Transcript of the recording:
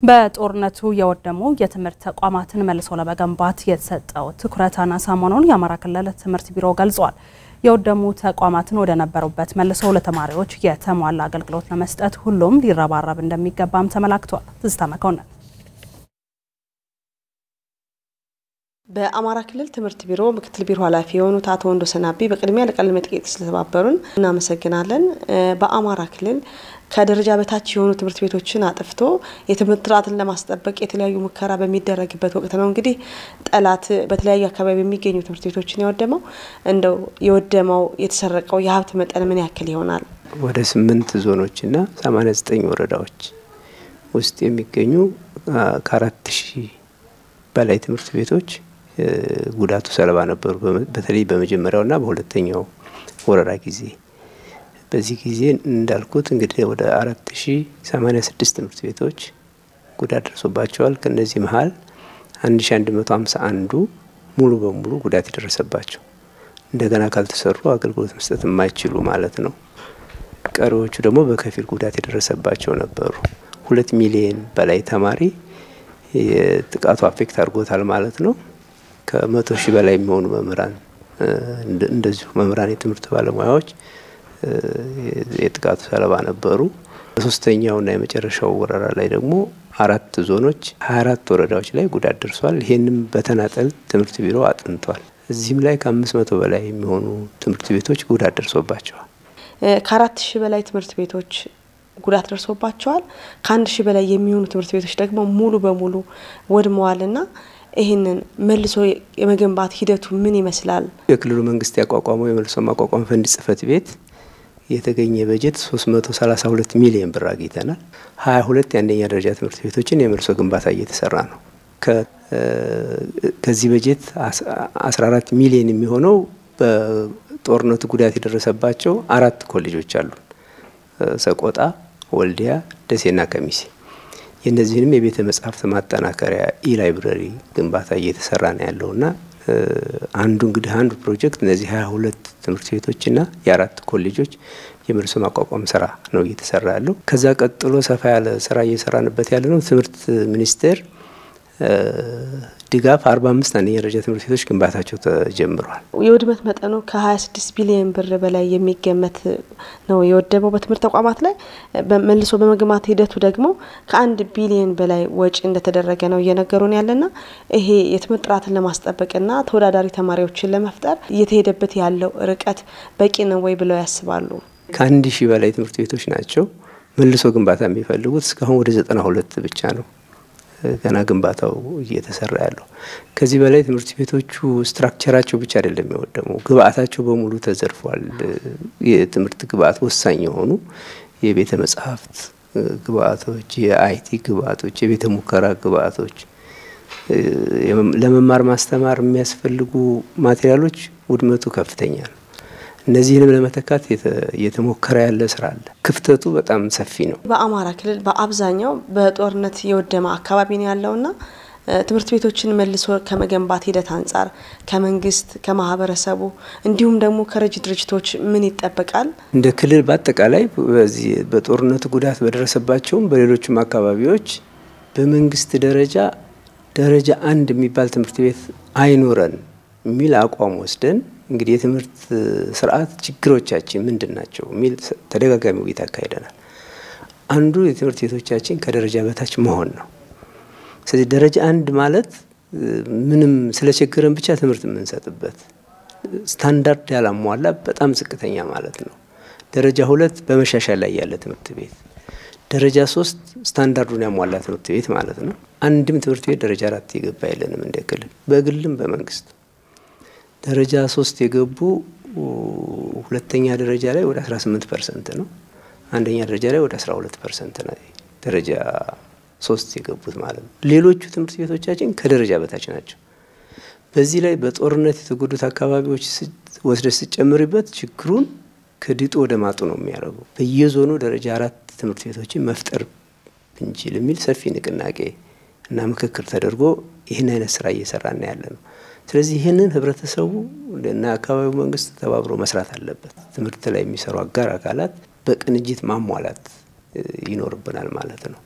በጦርነቱ የወደሙ የትምህርት ተቋማትን መልሶ ለመገንባት የተሰጠው ትኩረት አናሳ መሆኑን የአማራ ክልል ትምህርት ቢሮ ገልጿል። የወደሙ ተቋማትን ወደ ነበሩበት መልሶ ለተማሪዎች የተሟላ አገልግሎት ለመስጠት ሁሉም ሊረባረብ እንደሚገባም ተመላክቷል። ትዝታ መኮንን በአማራ ክልል ትምህርት ቢሮ ምክትል ቢሮ ኃላፊ የሆኑት አቶ ወንዶሰን አቢ በቅድሚያ ለቃለ መጠይቅ ስለተባበሩን እናመሰግናለን። በአማራ ክልል ከደረጃ በታች የሆኑ ትምህርት ቤቶችን አጥፍቶ የትምህርት ጥራትን ለማስጠበቅ የተለያዩ ሙከራ በሚደረግበት ወቅት ነው እንግዲህ ጠላት በተለያዩ አካባቢ የሚገኙ ትምህርት ቤቶችን ያወደመው። እንደው የወደመው የተሰረቀው የሀብት መጠን ምን ያክል ይሆናል? ወደ 8 ዞኖችና 89 ወረዳዎች ውስጥ የሚገኙ ከ4000 በላይ ትምህርት ቤቶች ጉዳቱ ሰለባ ነበሩ። በተለይ በመጀመሪያውና በሁለተኛው ወረራ ጊዜ በዚህ ጊዜ እንዳልኩት እንግዲህ ወደ 4086 ትምህርት ቤቶች ጉዳት ደርሶባቸዋል። ከነዚህ መሃል 1151ዱ ሙሉ በሙሉ ጉዳት ይደረሰባቸው እንደገና ካልተሰሩ አገልግሎት መስጠት የማይችሉ ማለት ነው። ቀሪዎቹ ደግሞ በከፊል ጉዳት ይደረሰባቸው ነበሩ። 2 ሚሊዮን በላይ ተማሪ የጥቃቱ አፌክት አድርጎታል ማለት ነው። ከ100,000 በላይ የሚሆኑ መምህራን እንደዚሁ መምህራን የትምህርት ባለሙያዎች የጥቃቱ ሰለባ ነበሩ። ሶስተኛውና የመጨረሻው ወረራ ላይ ደግሞ 4 ዞኖች 24 ወረዳዎች ላይ ጉዳት ደርሷል። ይሄንም በተናጠል ትምህርት ቢሮ አጥንቷል። እዚህም ላይ ከ500 በላይ የሚሆኑ ትምህርት ቤቶች ጉዳት ደርሶባቸዋል። ከ4000 በላይ ትምህርት ቤቶች ጉዳት ደርሶባቸዋል። ከ1000 በላይ የሚሆኑ ትምህርት ቤቶች ደግሞ ሙሉ በሙሉ ወድመዋልና ይሄንን መልሶ የመገንባት ሂደቱ ምን ይመስላል? የክልሉ መንግስት ያቋቋመው የመልሶ ማቋቋም ፈንድ ጽፈት ቤት የተገኘ በጀት 332 ሚሊዮን ብር አግኝተናል። 22 የአንደኛ ደረጃ ትምህርት ቤቶችን የመልሶ ግንባታ እየተሰራ ነው። ከዚህ በጀት 14 ሚሊዮን የሚሆነው በጦርነቱ ጉዳት የደረሰባቸው 4 ኮሌጆች አሉ። ሰቆጣ፣ ወልዲያ፣ ደሴና ከሚሴ። የነዚህንም የቤተ መጻሕፍት ማጠናከሪያ ላይብረሪ ግንባታ እየተሰራ ነው ያለውና አንዱ ፕሮጀክት እነዚህ 22 ትምህርት ቤቶችና የ4 ኮሌጆች የመልሶ ማቋቋም ስራ ነው እየተሰራ ያለው። ከዛ ቀጥሎ ሰፋ ያለ ስራ እየሰራንበት ያለነው ትምህርት ሚኒስቴር ድጋፍ 45 አንደኛ ደረጃ ትምህርት ቤቶች ግንባታቸው ተጀምሯል። የውድመት መጠኑ ከ26 ቢሊዮን ብር በላይ የሚገመት ነው የወደመው በትምህርት ተቋማት ላይ። በመልሶ በመገንባት ሂደቱ ደግሞ ከ1 ቢሊዮን በላይ ወጪ እንደተደረገ ነው እየነገሩን ያለና ይሄ የትምህርት ጥራትን ለማስጠበቅና ተወዳዳሪ ተማሪዎችን ለመፍጠር እየተሄደበት ያለው ርቀት በቂ ነው ወይ ብለው ያስባሉ? ከ1000 በላይ ትምህርት ቤቶች ናቸው መልሶ ግንባታ የሚፈልጉት። እስካሁን ወደ 92 ብቻ ነው ገና ግንባታው እየተሰራ ያለው። ከዚህ በላይ ትምህርት ቤቶቹ ስትራክቸራቸው ብቻ አይደለም የወደመው፣ ግብአታቸው በሙሉ ተዘርፏል። የትምህርት ግብአት ወሳኝ የሆኑ የቤተ መጻሕፍት ግብአቶች፣ የአይቲ ግብአቶች፣ የቤተ ሙከራ ግብአቶች፣ ለመማር ማስተማር የሚያስፈልጉ ማቴሪያሎች ውድመቱ ከፍተኛ ነው። እነዚህንም ለመተካት የተሞከረ ያለ ስራ አለ። ክፍተቱ በጣም ሰፊ ነው። በአማራ ክልል በአብዛኛው በጦርነት የወደመ አካባቢ ነው ያለውና ትምህርት ቤቶችን መልሶ ከመገንባት ሂደት አንፃር ከመንግስት ከማህበረሰቡ እንዲሁም ደግሞ ከረጅ ድርጅቶች ምን ይጠበቃል? እንደ ክልል በአጠቃላይ በዚህ በጦርነቱ ጉዳት በደረሰባቸው በሌሎችም አካባቢዎች በመንግስት ደረጃ 1 የሚባል ትምህርት ቤት አይኖረን የሚል አቋም ወስደን እንግዲህ የትምህርት ስርዓት ችግሮቻችን ምንድናቸው የሚል ተደጋጋሚ ውይይት አካሂደናል። አንዱ የትምህርት ቤቶቻችን ከደረጃ በታች መሆን ነው። ስለዚህ ደረጃ 1 ማለት ምንም ስለቸገረን ብቻ ትምህርት የምንሰጥበት ስታንዳርድ ያላሟላ በጣም ዝቅተኛ ማለት ነው። ደረጃ 2 በመሻሻል ላይ ያለ ትምህርት ቤት፣ ደረጃ 3 ስታንዳርዱን ያሟላ ትምህርት ቤት ማለት ነው። አንድም ትምህርት ቤት ደረጃ 4 የገባ የለንም እንደ ክልል በግልም በመንግስት። ደረጃ 3 የገቡ ሁለተኛ ደረጃ ላይ ወደ 18% ነው። አንደኛ ደረጃ ላይ ወደ 12% ነው ደረጃ 3 የገቡት ማለት ነው። ሌሎቹ ትምህርት ቤቶቻችን ከደረጃ በታች ናቸው። በዚህ ላይ በጦርነት የተጎዱት አካባቢዎች ወስደ ሲጨምርበት ችግሩን ከድጡ ወደ ማጡ ነው የሚያደርገው። በየዞኑ ደረጃ 4 ትምህርት ቤቶችን መፍጠር ብንችል የሚል ሰፊ ንቅናቄ እና ምክክር ተደርጎ ይህን አይነት ስራ እየሰራን ያለነው። ስለዚህ ይህንን ህብረተሰቡ እና አካባቢው መንግስት ተባብሮ መስራት አለበት። ትምህርት ላይ የሚሰሩ አጋር አካላት በቅንጅት ማሟላት ይኖርብናል ማለት ነው።